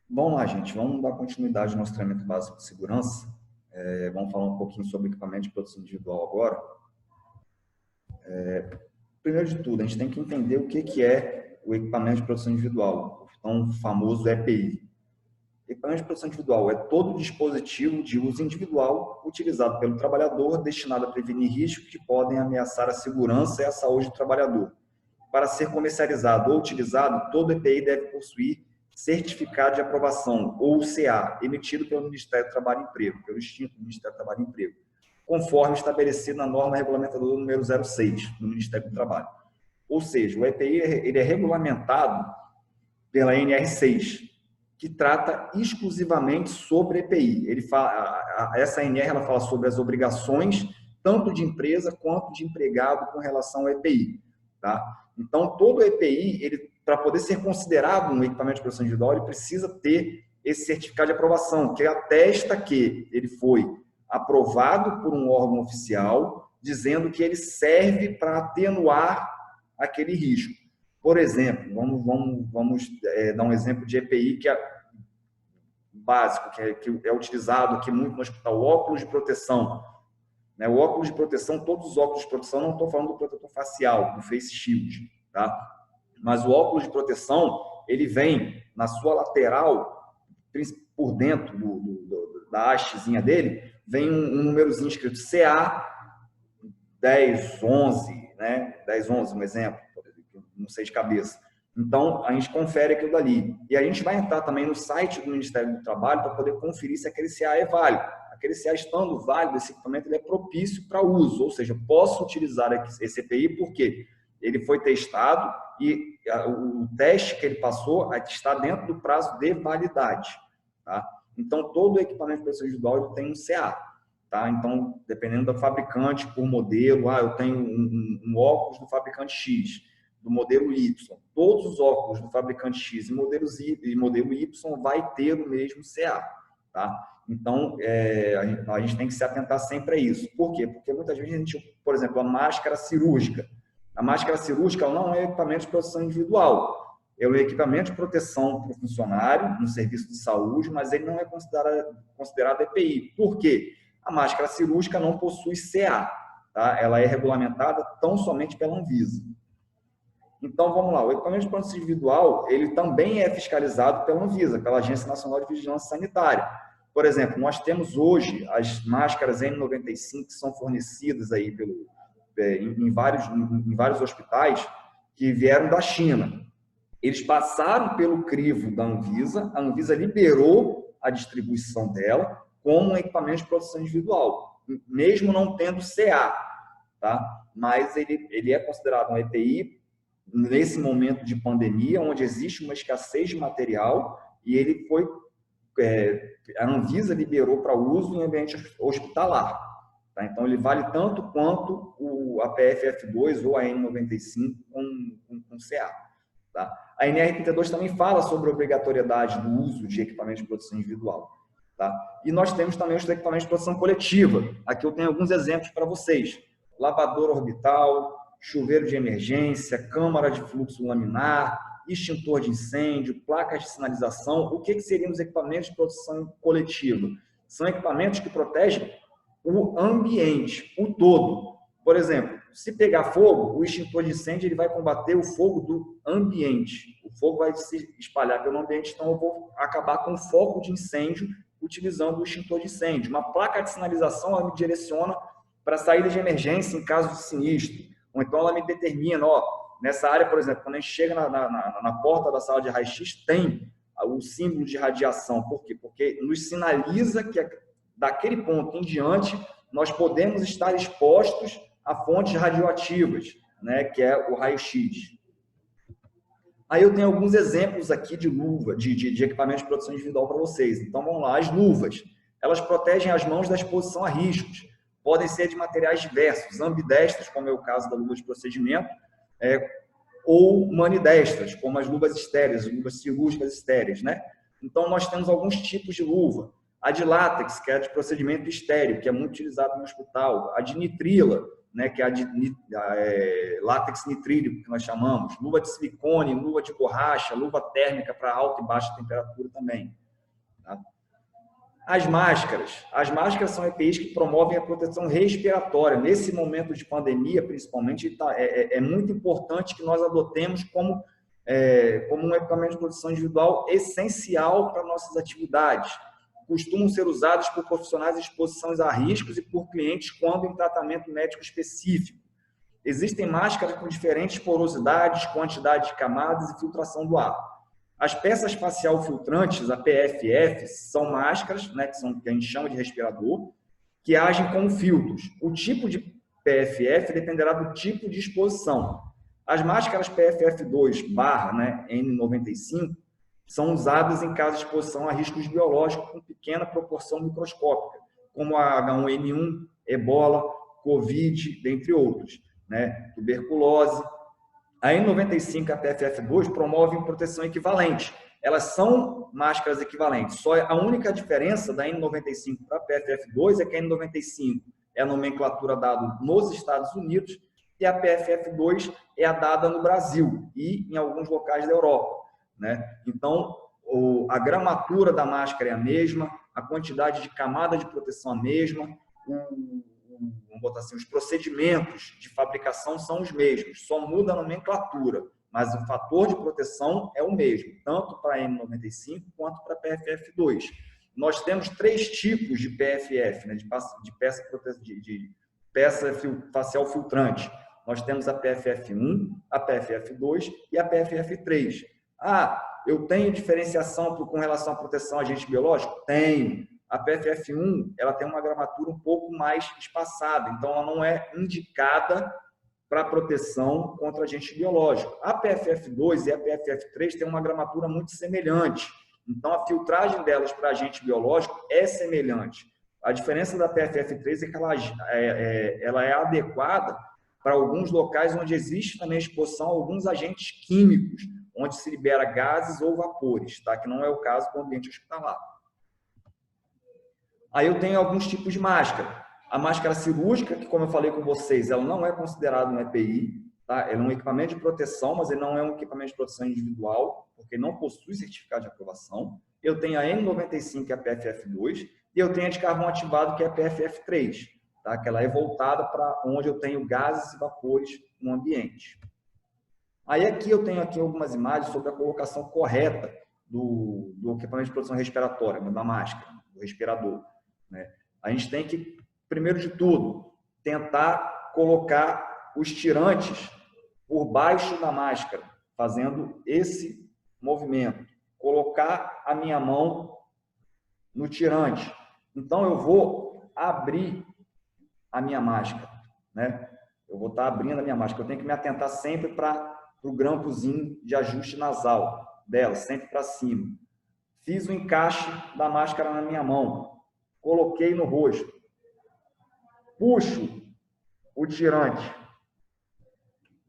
Vamos lá, gente. Vamos dar continuidade ao nosso treinamento básico de segurança. Vamos falar um pouquinho sobre equipamento de proteção individual agora. Primeiro de tudo, a gente tem que entender o que é o equipamento de proteção individual, o tão famoso EPI. Equipamento de proteção individual é todo dispositivo de uso individual utilizado pelo trabalhador destinado a prevenir riscos que podem ameaçar a segurança e a saúde do trabalhador. Para ser comercializado ou utilizado, todo EPI deve possuir certificado de aprovação, ou CA, emitido pelo Ministério do Trabalho e Emprego, pelo extinto Ministério do Trabalho e Emprego, conforme estabelecido na norma regulamentadora número 06 do Ministério do Trabalho. Ou seja, o EPI ele é regulamentado pela NR6, que trata exclusivamente sobre EPI. Essa NR ela fala sobre as obrigações tanto de empresa quanto de empregado com relação ao EPI. Tá? Então, todo EPI, para poder ser considerado um equipamento de proteção individual, ele precisa ter esse certificado de aprovação, que atesta que ele foi aprovado por um órgão oficial, dizendo que ele serve para atenuar aquele risco. Por exemplo, vamos dar um exemplo de EPI que é básico, que é utilizado aqui muito no hospital, o óculos de proteção. O óculos de proteção, todos os óculos de proteção, não estou falando do protetor facial, do face shield, tá? Mas o óculos de proteção, ele vem na sua lateral, por dentro da hastezinha dele, vem um númerozinho escrito CA 1011, né? 1011, um exemplo, não sei de cabeça. Então, a gente confere aquilo dali. E a gente vai entrar também no site do Ministério do Trabalho para poder conferir se aquele CA é válido. Aquele CA estando válido, esse equipamento ele é propício para uso, ou seja, posso utilizar esse EPI porque ele foi testado e o teste que ele passou está dentro do prazo de validade. Tá? Então, todo equipamento de proteção individual ele tem um CA. Tá? Então, dependendo do fabricante, por modelo, eu tenho um óculos do fabricante X, do modelo Y. Todos os óculos do fabricante X e modelo Y vai ter o mesmo CA. Tá? Então, a gente tem que se atentar sempre a isso. Por quê? Porque muitas vezes a gente, por exemplo, a máscara cirúrgica. A máscara cirúrgica não é equipamento de proteção individual. É um equipamento de proteção para o funcionário no serviço de saúde, mas ele não é considerado EPI. Por quê? A máscara cirúrgica não possui CA. Tá? Ela é regulamentada tão somente pela Anvisa. Então, vamos lá, o equipamento de proteção individual, ele também é fiscalizado pela Anvisa, pela Agência Nacional de Vigilância Sanitária. Por exemplo, nós temos hoje as máscaras N95 que são fornecidas aí em vários hospitais que vieram da China. Eles passaram pelo crivo da Anvisa, a Anvisa liberou a distribuição dela como um equipamento de proteção individual, mesmo não tendo CA, tá? Mas ele é considerado um EPI nesse momento de pandemia, onde existe uma escassez de material, e ele foi, a Anvisa liberou para uso em ambiente hospitalar. Tá? Então, ele vale tanto quanto a PFF2 ou a N95 com CA. Tá? A NR32 também fala sobre a obrigatoriedade do uso de equipamentos de proteção individual. Tá? E nós temos também os equipamentos de proteção coletiva. Aqui eu tenho alguns exemplos para vocês. Lavador orbital, chuveiro de emergência, câmara de fluxo laminar, extintor de incêndio, placas de sinalização. O que seriam os equipamentos de proteção coletiva? São equipamentos que protegem o ambiente, o todo. Por exemplo, se pegar fogo, o extintor de incêndio ele vai combater o fogo do ambiente. O fogo vai se espalhar pelo ambiente, então eu vou acabar com o foco de incêndio utilizando o extintor de incêndio. Uma placa de sinalização ela me direciona para a saída de emergência em caso de sinistro. Ou então ela me determina, nessa área, por exemplo, quando a gente chega na porta da sala de raio-x, tem o símbolo de radiação. Por quê? Porque nos sinaliza que daquele ponto em diante nós podemos estar expostos a fontes radioativas, né, que é o raio-x. Aí eu tenho alguns exemplos aqui de luva, de equipamento de proteção individual para vocês. Então vamos lá, as luvas. Elas protegem as mãos da exposição a riscos. Podem ser de materiais diversos, ambidestras, como é o caso da luva de procedimento, ou manidestras, como as luvas estéreis, as luvas cirúrgicas estéreis, né? Então, nós temos alguns tipos de luva. A de látex, que é de procedimento estéreo, que é muito utilizada no hospital. A de nitrila, né, que é a de látex nitrílico, que nós chamamos, luva de silicone, luva de borracha, luva térmica para alta e baixa temperatura também. Tá? As máscaras são EPIs que promovem a proteção respiratória. Nesse momento de pandemia, principalmente, é muito importante que nós adotemos como um equipamento de proteção individual essencial para nossas atividades. Costumam ser usados por profissionais em exposições a riscos e por clientes quando em tratamento médico específico. Existem máscaras com diferentes porosidades, quantidade de camadas e filtração do ar. As peças facial filtrantes, a PFF, são máscaras, né, que a gente chama de respirador, que agem como filtros. O tipo de PFF dependerá do tipo de exposição. As máscaras PFF2 N95 são usadas em caso de exposição a riscos biológicos com pequena proporção microscópica, como a H1N1, ebola, Covid, dentre outros, né? Tuberculose. A N95 e a PFF2 promovem proteção equivalente. Elas são máscaras equivalentes. Só a única diferença da N95 para a PFF2 é que a N95 é a nomenclatura dada nos Estados Unidos e a PFF2 é a dada no Brasil e em alguns locais da Europa, né? Então, a gramatura da máscara é a mesma, a quantidade de camada de proteção é a mesma, vamos botar assim, os procedimentos de fabricação são os mesmos, só muda a nomenclatura, mas o fator de proteção é o mesmo, tanto para a N95 quanto para a PFF2. Nós temos 3 tipos de PFF, né, de peça facial filtrante. Nós temos a PFF1, a PFF2 e a PFF3. Eu tenho diferenciação com relação à proteção a agente biológico? Tenho. A PFF1 ela tem uma gramatura um pouco mais espaçada, então ela não é indicada para proteção contra agente biológico. A PFF2 e a PFF3 têm uma gramatura muito semelhante, então a filtragem delas para agente biológico é semelhante. A diferença da PFF3 é que ela é adequada para alguns locais onde existe também exposição a alguns agentes químicos, onde se libera gases ou vapores, tá? Que não é o caso do ambiente hospitalar. Aí eu tenho alguns tipos de máscara. A máscara cirúrgica, que como eu falei com vocês, ela não é considerada um EPI, tá? Ela é um equipamento de proteção, mas ele não é um equipamento de proteção individual, porque não possui certificado de aprovação. Eu tenho a N95, que é a PFF2, e eu tenho a de carvão ativado, que é a PFF3, tá? Que ela é voltada para onde eu tenho gases e vapores no ambiente. Aí aqui eu tenho algumas imagens sobre a colocação correta do equipamento de proteção respiratória, da máscara, do respirador, né? A gente tem que, primeiro de tudo, tentar colocar os tirantes por baixo da máscara, fazendo esse movimento. Colocar a minha mão no tirante. Então, eu vou abrir a minha máscara, né? Eu vou estar abrindo a minha máscara. Eu tenho que me atentar sempre para o grampozinho de ajuste nasal dela, sempre para cima. Fiz o encaixe da máscara na minha mão. Coloquei no rosto. Puxo o tirante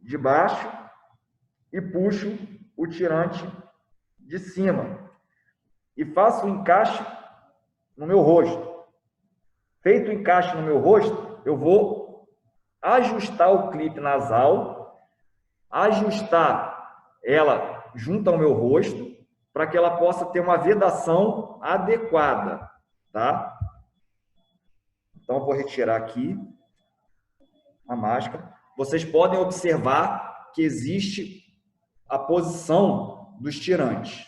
de baixo e puxo o tirante de cima. E faço o encaixe no meu rosto. Feito o encaixe no meu rosto, eu vou ajustar o clipe nasal, ajustar ela junto ao meu rosto, para que ela possa ter uma vedação adequada, tá? Então, eu vou retirar aqui a máscara. Vocês podem observar que existe a posição dos tirantes.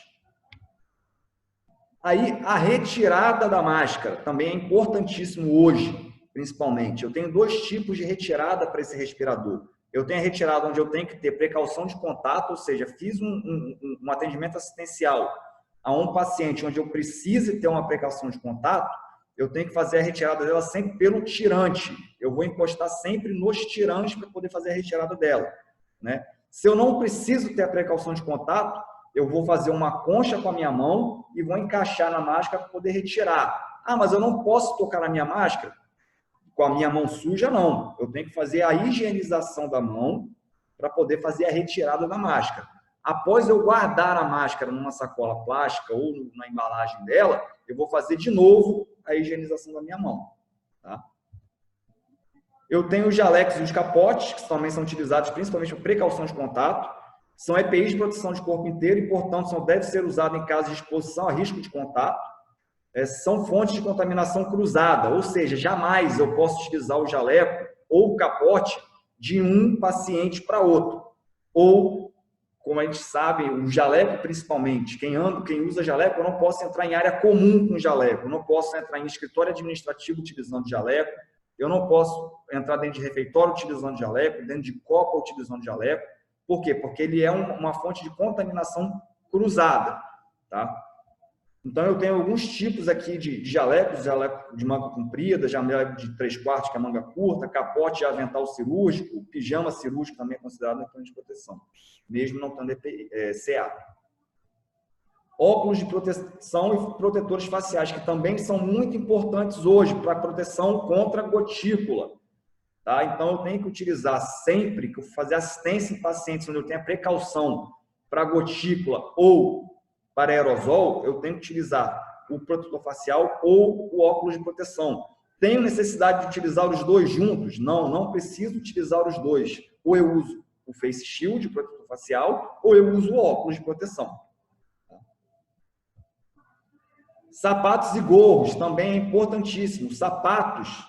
Aí, a retirada da máscara também é importantíssimo hoje, principalmente. Eu tenho 2 tipos de retirada para esse respirador. Eu tenho a retirada onde eu tenho que ter precaução de contato, ou seja, fiz um atendimento assistencial a um paciente onde eu precise ter uma precaução de contato, eu tenho que fazer a retirada dela sempre pelo tirante. Eu vou encostar sempre nos tirantes para poder fazer a retirada dela, né? Se eu não preciso ter a precaução de contato, eu vou fazer uma concha com a minha mão e vou encaixar na máscara para poder retirar. Mas eu não posso tocar na minha máscara com a minha mão suja, não. Eu tenho que fazer a higienização da mão para poder fazer a retirada da máscara. Após eu guardar a máscara numa sacola plástica ou na embalagem dela, eu vou fazer de novo a higienização da minha mão, tá? Eu tenho os jalecos e os capotes, que também são utilizados principalmente para precaução de contato. São EPIs de proteção de corpo inteiro e, portanto, devem ser usados em caso de exposição a risco de contato. São fontes de contaminação cruzada, ou seja, jamais eu posso utilizar o jaleco ou o capote de um paciente para outro. Ou, como a gente sabe, o jaleco principalmente, quem usa jaleco, eu não posso entrar em área comum com jaleco, eu não posso entrar em escritório administrativo utilizando jaleco, eu não posso entrar dentro de refeitório utilizando jaleco, dentro de copa utilizando jaleco. Por quê? Porque ele é uma fonte de contaminação cruzada, tá? Então, eu tenho alguns tipos aqui de jalecos, jaleco de manga comprida, jaleco de 3/4, que é manga curta, capote e avental cirúrgico, pijama cirúrgico também é considerado equipamento de proteção, mesmo não tendo CA. Óculos de proteção e protetores faciais, que também são muito importantes hoje para a proteção contra gotícula. Tá? Então, eu tenho que utilizar sempre, que eu fazer assistência em pacientes onde eu tenho a precaução para gotícula ou para aerosol, eu tenho que utilizar o protetor facial ou o óculos de proteção. Tenho necessidade de utilizar os dois juntos? Não, não preciso utilizar os dois. Ou eu uso o face shield, o protetor facial, ou eu uso o óculos de proteção. Sapatos e gorros também é importantíssimo. Sapatos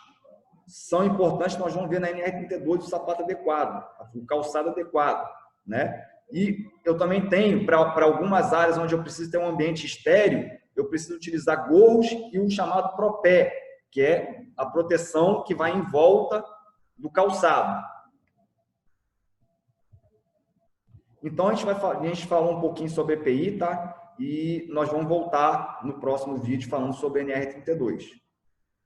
são importantes, nós vamos ver na NR32 o sapato adequado, o calçado adequado, né? E eu também tenho, para algumas áreas onde eu preciso ter um ambiente estéril, eu preciso utilizar gorros e o chamado propé, que é a proteção que vai em volta do calçado. Então, a gente falou um pouquinho sobre EPI, tá? E nós vamos voltar no próximo vídeo falando sobre NR32.